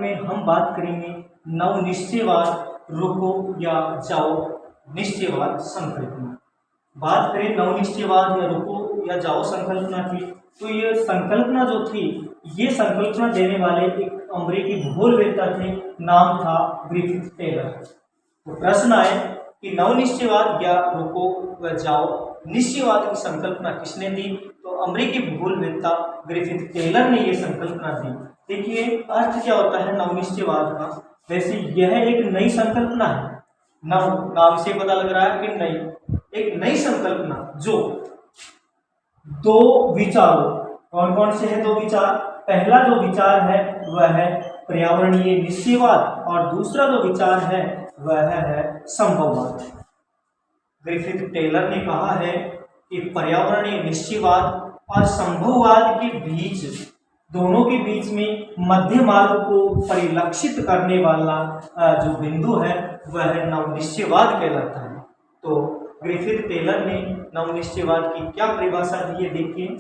में हम बात करेंगे नवनिश्चयवाद, रुको या जाओ निश्चयवाद संकल्पना। बात करें नवनिश्चयवाद या रुको या जाओ संकल्पना की, तो ये संकल्पना जो थी, ये संकल्पना देने वाले एक अमेरिकी भूगोलवेत्ता थे, नाम था ग्रिफिथ टेलर। तो प्रश्न आए कि नवनिश्चयवाद या रुको व जाओ निश्चयवाद की संकल्पना किसने दी? तो अमेरिकी भूगोलवेत्ता ग्रिफिथ टेलर ने ये संकल्पना दी। देखिए अर्थ क्या होता है नवनिश्चयवाद का। वैसे यह एक नई संकल्पना है, नव नाम से पता लग रहा है कि नई, एक नई संकल्पना जो दो विचारों, कौन कौन से हैं दो विचार? पहला जो विचार है वह है पर्यावरणीय निश्चयवाद और दूसरा जो विचार है वह है संभववाद। ग्रिफिथ टेलर ने कहा है कि पर्यावरणीय निश्चयवाद और संभववाद के बीच, दोनों के बीच में मध्य मार्ग को परिलक्षित करने वाला जो बिंदु है वह नवनिश्चयवाद कहलाता है। तो ग्रिफिथ टेलर ने नवनिश्चयवाद की क्या परिभाषा दी है? देखिए,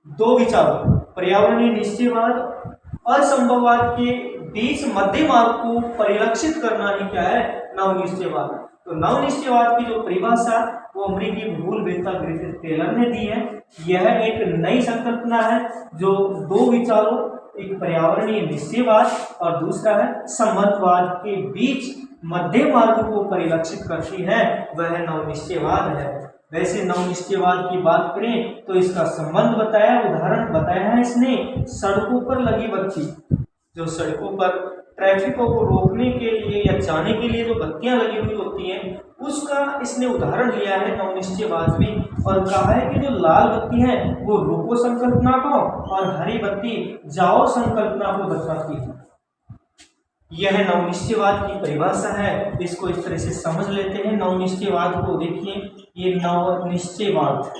दो विचारों पर्यावरणीय निश्चयवाद और संभववाद के बीच मध्य मार्ग को परिलक्षित करना ही क्या है? नवनिश्चयवाद। तो नवनिश्चयवाद की जो परिभाषा वो अमेरिकी भूगोलवेत्ता ग्रिफिथ टेलर ने दी है। यह एक नई संकल्पना है जो दो विचारों, एक पर्यावरणीय निश्चयवाद और दूसरा है संभववाद के बीच मध्य मार्ग को परिलक्षित करती है, वह नवनिश्चयवाद है। वैसे नवनिश्चयवाद की बात करें तो इसका संबंध बताया, उदाहरण बताया है इसने सड़कों पर लगी बत्ती। जो सड़कों पर ट्रैफिकों को रोकने के लिए या जाने के लिए जो बत्तियां लगी हुई होती हैं, उसका इसने उदाहरण लिया है नवनिश्चयवाद में और कहा है कि जो लाल बत्ती है वो रुको संकल्पना को और हरी बत्ती जाओ संकल्पना को दर्शाती है। यह नवनिश्चयवाद की परिभाषा है, इसको इस तरह से समझ लेते हैं। नवनिश्चयवाद को देखिए, ये नवनिश्चयवाद,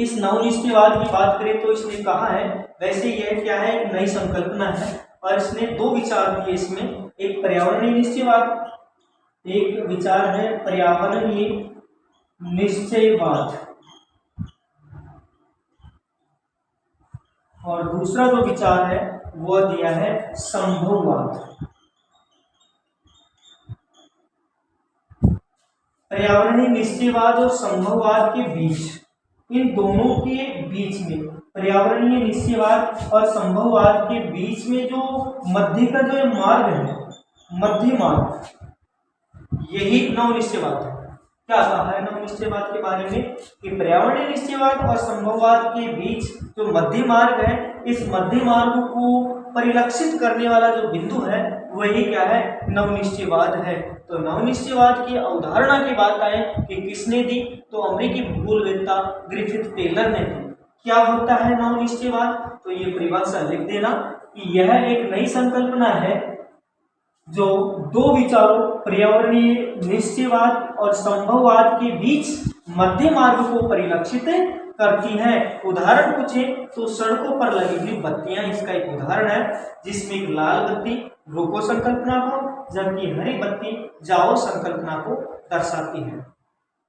इस नवनिश्चयवाद की बात करें तो इसने कहा है, वैसे यह क्या है? एक नई संकल्पना है और इसने दो विचार दिए इसमें, एक पर्यावरणीय निश्चयवाद, एक विचार है पर्यावरणीय निश्चयवाद और दूसरा जो विचार है वो दिया है संभववाद। पर्यावरणीय निश्चयवाद और संभववाद के बीच, इन दोनों के बीच में, पर्यावरणीय निश्चयवाद और संभववाद के बीच में जो मध्य का जो मार्ग है, मध्य मार्ग, यही नवनिश्चयवाद है। क्या कहा है नवनिश्चयवाद के बारे में कि पर्यावरणीय निश्चयवाद और संभववाद के बीच जो मध्य मार्ग है, इस मध्य मार्ग को परिलक्षित करने वाला जो बिंदु है वही क्या है? नवनिश्चयवाद है। तो नवनिश्चयवाद की अवधारणा की बात आए कि किसने दी? तो अमेरिकी भूगोलवेत्ता ग्रिफिथ टेलर ने दी। क्या होता है नवनिश्चयवाद? तो ये परिभाषा लिख देना कि यह एक नई संकल्पना है जो दो विचारों पर्यावरणीय निश्चयवाद और संभववाद के बीच मध्य मार्ग को परिलक्षित करती है। उदाहरण पूछे तो सड़कों पर लगी हुई बत्तियां इसका एक उदाहरण है, जिसमें एक लाल बत्ती रुको संकल्पना को जबकि हरी बत्ती जाओ संकल्पना को दर्शाती है।